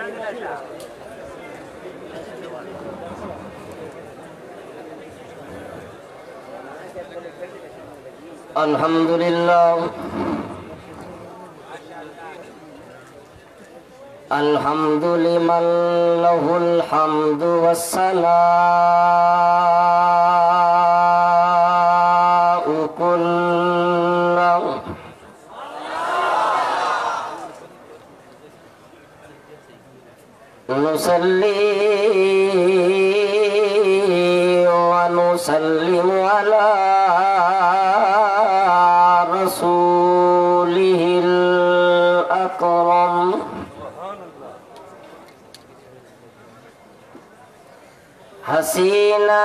الحمد لله الحمد لمن له الحمد والثناء كله نصلي ونسلم على رسوله الأكرم حسينا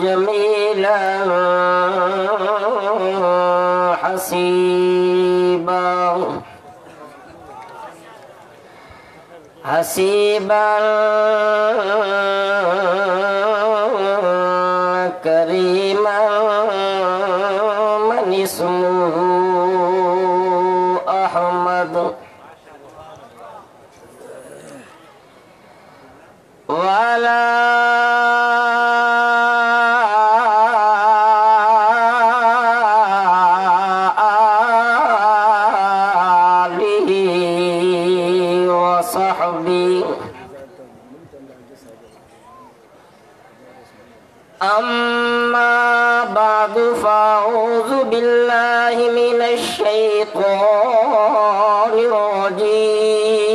جميلا حسيبا حسيبا كريما من اسمه أحمد وعلى آله وصحبه أما بعد فأعوذ بالله من الشيطان الرجيم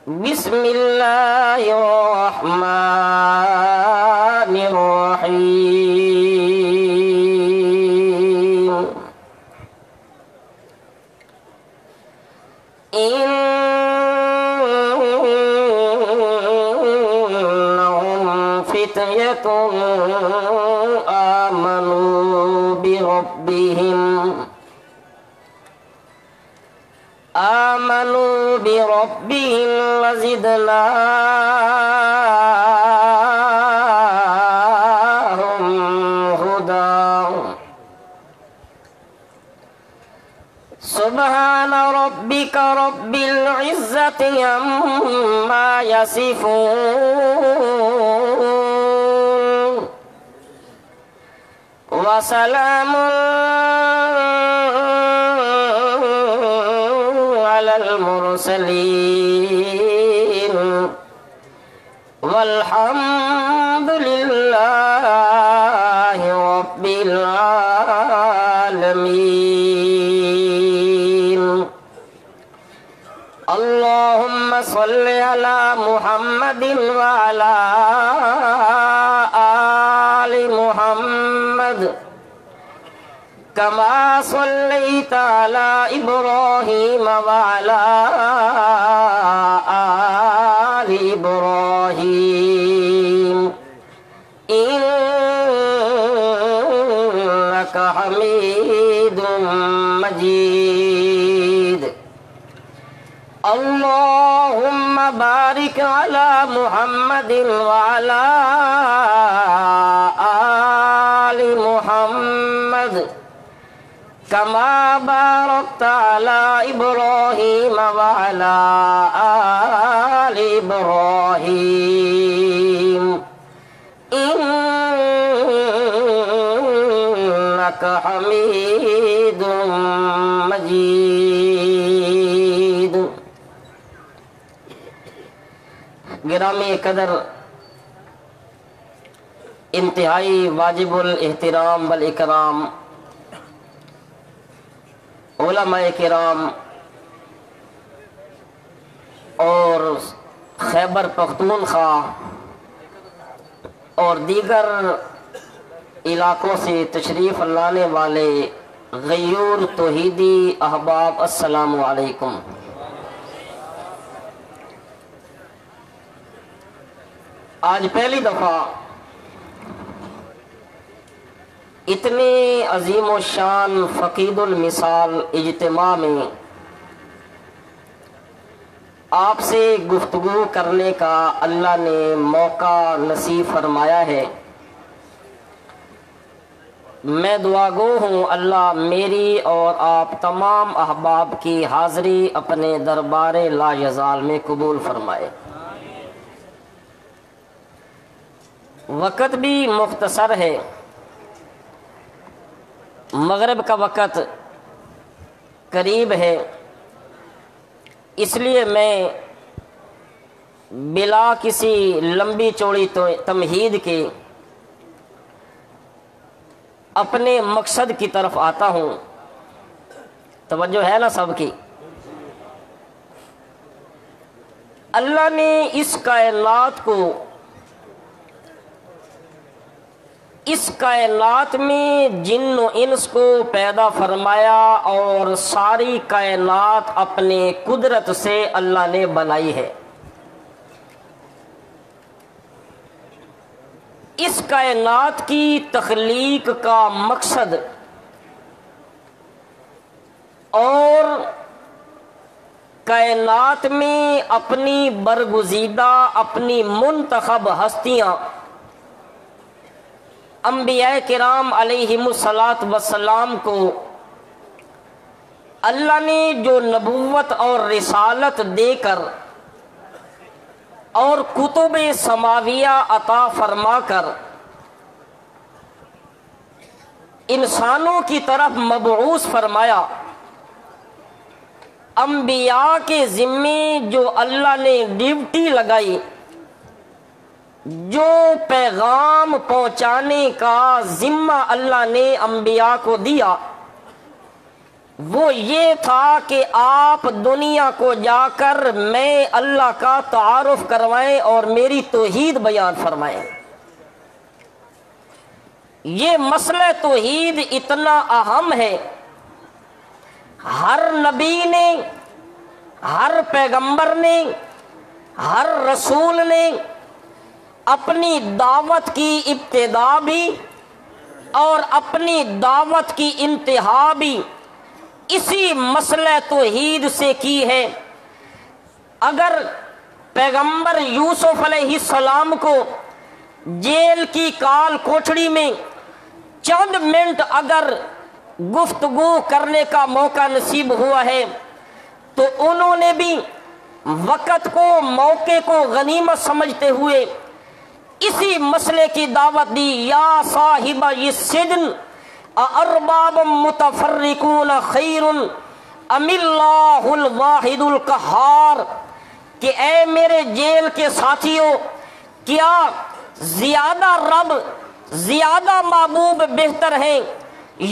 بسم الله الرحمن الرحيم إنهم فتية آمنوا بربهم وزدناهم هدى سبحان ربك رب العزة عما يصفون وسلام على المرسلين والحمد لله رب العالمين. اللهم صل على محمد وعلى آل محمد كما صليت على إبراهيم وعلى آل إبراهيم إنك حميد مجيد. اللهم بارك على محمد وعلى آل محمد كما باركت على إبراهيم وعلى آل إبراهيم إنك حميد مجيد. گرامی قدر، انتہائی واجب الاحترام والاکرام علماء کرام اور خیبر پختونخوا اور دیگر علاقوں سے تشریف لانے والے غیور توحیدی احباب، السلام علیکم. آج پہلی دفعہ اتنے عظیم و شان فقید المثال اجتماع میں آپ سے گفتگو کرنے کا اللہ نے موقع نصیب فرمایا ہے. میں دعا گو ہوں اللہ میری اور آپ تمام احباب کی حاضری اپنے دربار لا یزال میں قبول فرمائے۔ وقت بھی مختصر ہے، مغرب کا وقت قریب ہے، اس لیے میں بلا کسی لمبی چوڑی تمہید کے اپنے مقصد کی طرف آتا ہوں۔ توجہ ہے نا سب کی؟ اللہ نے اس کائنات میں جن و انس کو پیدا فرمایا اور ساری کائنات اپنے قدرت سے اللہ نے بنائی ہے۔ اس کائنات کی تخلیق کا مقصد اور کائنات میں اپنی برگزیدہ اپنی منتخب ہستیاں انبیاء کرام علیہم الصلاۃ والسلام کو اللہ نے جو نبوت اور رسالت دے کر اور کتب سماویہ عطا فرما کر انسانوں کی طرف مبعوث فرمایا، انبیاء کے ذمے جو اللہ نے ڈیوٹی لگائی، جو پیغام پہنچانے کا ذمہ اللہ نے انبیاء کو دیا، وہ یہ تھا کہ آپ دنیا کو جا کر میں اللہ کا تعارف کروائیں اور میری توحید بیان فرمائیں۔ یہ مسئلہ توحید اتنا اہم ہے، ہر نبی نے، ہر پیغمبر نے، ہر رسول نے اپنی دعوت کی ابتدا بھی اور اپنی دعوت کی انتہا بھی اسی مسئلہ توحید سے کی ہے۔ اگر پیغمبر یوسف علیہ السلام کو جیل کی کال کوٹڑی میں چند منٹ اگر گفتگو کرنے کا موقع نصیب ہوا ہے تو انہوں نے بھی وقت کو، موقع کو غنیمت سمجھتے ہوئے اسی مسئلے کی دعوت دی، یا صاحب السجن ارباب متفرقون خیر ام اللہ الواحد القہار، کہ اے میرے جیل کے ساتھیوں، کیا زیادہ رب، زیادہ معبود بہتر ہیں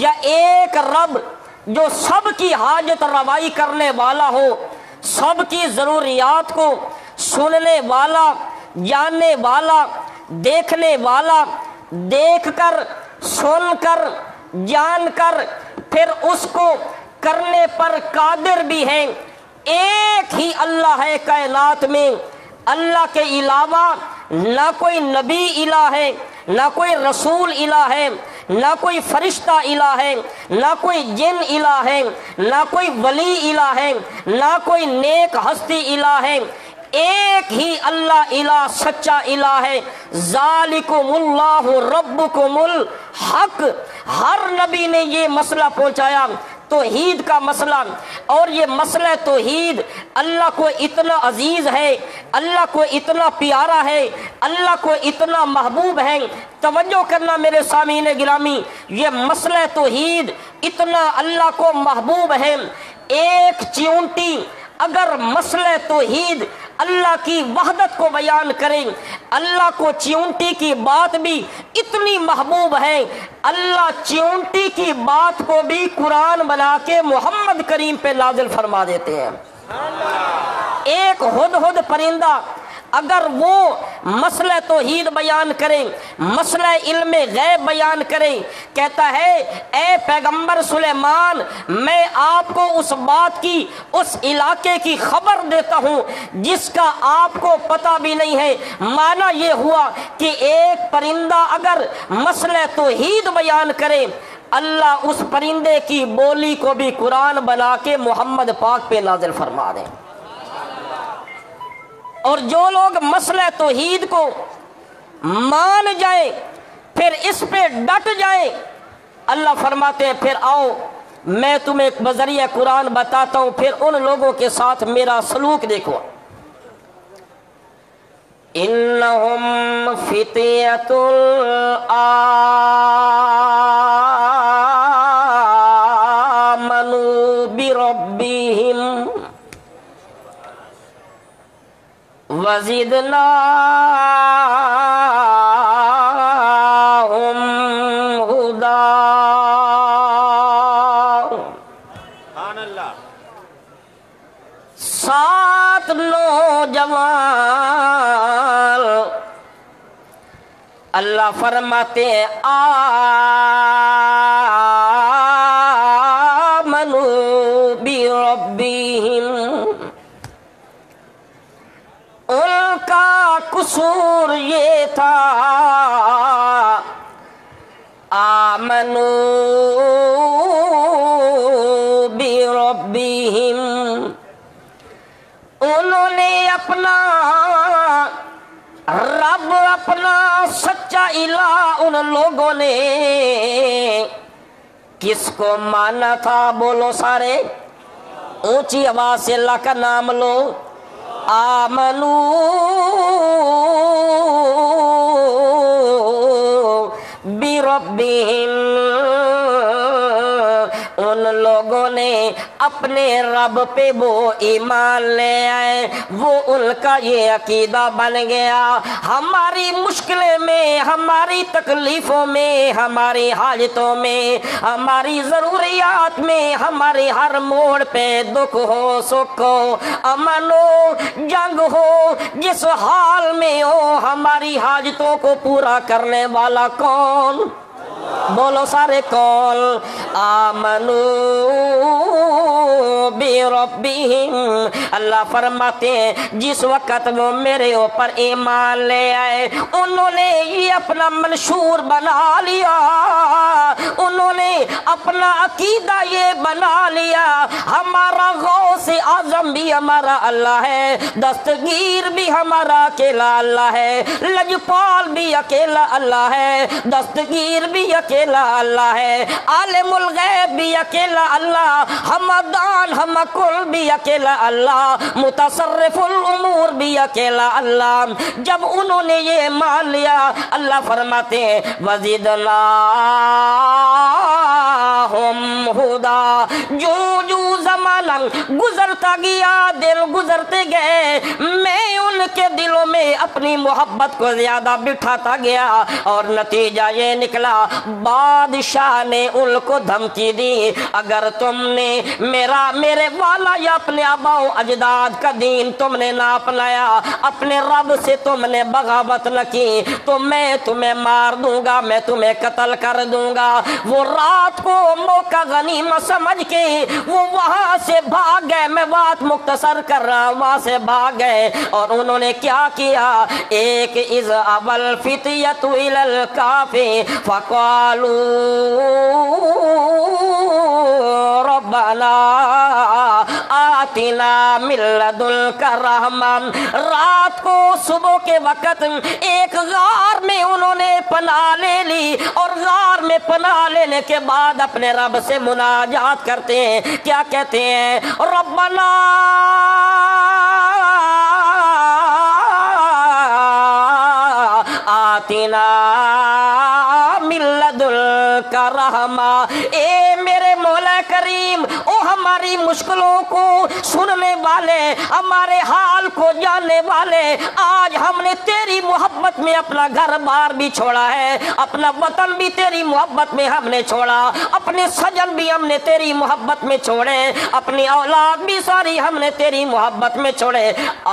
یا ایک رب جو سب کی حاجت روائی کرنے والا ہو، سب کی ضروریات کو سننے والا، جاننے والا، دیکھنے والا، دیکھ کر، سن کر، جان کر پھر اس کو کرنے پر قادر بھی ہے۔ ایک ہی اللہ ہے کائنات میں، اللہ کے علاوہ نہ کوئی نبی الہ ہے، نہ کوئی رسول الہ ہے، نہ کوئی فرشتہ الہ ہے، نہ کوئی جن الہ ہے، نہ کوئی ولی الہ ہے، نہ کوئی نیک ہستی الہ ہے، ایک ہی اللہ الہ سچا الہ ہے۔ ذالکم اللہ ربکم الحق، ہر نبی نے یہ مسئلہ پہنچایا، توحید کا مسئلہ، اور یہ مسئلہ توحید اللہ کو اتنا عزیز ہے، اللہ کو اتنا پیارا ہے، اللہ کو اتنا محبوب ہے۔ توجہ کرنا میرے سامعین گرامی، یہ مسئلہ توحید اتنا اللہ کو محبوب ہے، ایک چیونٹی اگر مسئلہ توحید اللہ کی وحدت کو بیان کریں، اللہ کو چیونٹی کی بات بھی اتنی محبوب ہے، اللہ چیونٹی کی بات کو بھی قرآن بنا کے محمد کریم پہ نازل فرما دیتے ہیں۔ ایک ہدہد پرندہ اگر وہ مسئلہ توحید بیان کریں، مسئلہ علم غیب بیان کریں، کہتا ہے اے پیغمبر سلیمان، میں آپ کو اس بات کی، اس علاقے کی خبر دیتا ہوں جس کا آپ کو پتہ بھی نہیں ہے۔ معنی یہ ہوا کہ ایک پرندہ اگر مسئلہ توحید بیان کرے، اللہ اس پرندے کی بولی کو بھی قرآن بنا کے محمد پاک پہ نازل فرما دیں۔ اور جو لوگ مسئلہ توحید کو مان جائیں، پھر اس پہ ڈٹ جائیں، اللہ فرماتے ہیں پھر آؤ میں تمہیں ایک بذریعہ قرآن بتاتا ہوں، پھر ان لوگوں کے ساتھ میرا سلوک دیکھو۔ انہم فتیۃ آمنوا بربہم وزدناہم ہدی۔ سات نوجوان اللہ فرماتے ہیں آمنوا بربہم، ان کا قصور یہ تھا آمنوا بربہم، انہوں نے اپنا رب، اپنا سچا الہ ان لوگوں نے کس کو مانا تھا؟ بولو سارے اونچی آواز سے اللہ کا نام لو۔ آمنو بربہم، ان لوگوں نے اپنے رب پہ وہ ایمان لے آئے، وہ ان کا یہ عقیدہ بن گیا۔ ہماری مشکلیں میں، ہماری تکلیفوں میں، ہماری حاجتوں میں، ہماری ضروریات میں، ہمارے ہر موڑ پہ دکھ ہو، سکھ ہو، امن ہو، جنگ ہو، جس حال میں ہو، ہماری حاجتوں کو پورا کرنے والا کون؟ بولو سارے کون؟ آمنو بربہم، اللہ فرماتے ہیں جس وقت وہ میرے اوپر ایمان لے آئے، انہوں نے یہ اپنا منشور بنا لیا، انہوں نے اپنا عقیدہ یہ بنا لیا ہمارا غوث اعظم بھی ہمارا اللہ ہے، دستگیر بھی ہمارا اکیلا اللہ ہے، لجپال بھی اکیلا اللہ ہے، دستگیر بھی اکیلا اللہ ہے، عالم الغیب بھی اکیلا اللہ، حمدان حمکل بھی اکیلا اللہ، متصرف الامور بھی اکیلا اللہ۔ جب انہوں نے یہ مان لیا، اللہ فرماتے ہیں وزدناہم ہدی، جو جو زمانہ گزرتا گیا، دل گزرتے گئے، میں ان کے دلوں میں اپنی محبت کو زیادہ بٹھاتا گیا، اور نتیجہ یہ نکلا بادشاہ نے ان کو دھمکی دی، اگر تم نے میرے والا یا اپنے آبا و اجداد کا دین تم نے نہ اپنایا، اپنے رب سے تم نے بغاوت نہ کی، تو میں تمہیں مار دوں گا، میں تمہیں قتل کر دوں گا۔ وہ رات کو موقع غنیمت سمجھ کے وہ وہاں سے بھاگ گئے، میں بات مختصر کر رہا ہوں، وہاں سے بھاگ گئے، اور انہوں نے کیا کیا؟ ایک اذ اول فتیۃ الی الکہف فقالوا ربنا آتنا من لدنک رحمہ، رات کو صبح کے وقت ایک غار میں انہوں نے پناہ لے لی، اور غار میں پناہ لینے کے بعد اپنے رب سے مناجات کرتے ہیں، کیا کہتے ہیں؟ ربنا آتنا من لدنک رحمہ، اے میرے مولا کریم، او ہماری مشکلوں کو سننے والے، ہمارے حال کو جاننے والے، آج ہم نے تیری محبت میں اپنا گھر بار بھی چھوڑا ہے، اپنا وطن بھی تیری محبت میں ہم نے چھوڑا، اپنے سجن بھی ہم نے تیری محبت میں چھوڑے، اپنی اولاد بھی ساری ہم نے تیری محبت میں چھوڑے،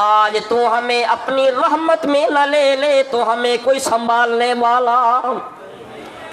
آج تو ہمیں اپنی رحمت میں نہ لے لے تو ہمیں کوئی سنبھالنے والا،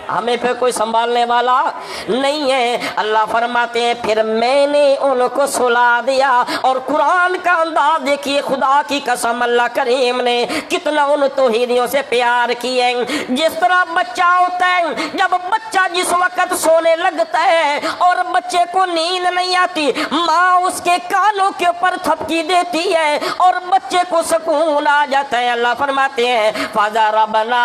ہمیں پھر کوئی سنبھالنے والا نہیں ہے۔ اللہ فرماتے ہیں پھر میں نے ان کو سلا دیا، اور قرآن کا انداز دیکھیے، خدا کی قسم اللہ کریم نے کتنا ان توحیدیوں سے پیار کیے۔ جس طرح بچہ ہوتا ہے، جب بچہ جس وقت سونے لگتا ہے اور بچے کو نیند نہیں آتی، ماں اس کے کانوں کے اوپر تھپکی دیتی ہے اور بچے کو سکون آ جاتا ہے۔ اللہ فرماتے ہیں فَضَرَبْنَا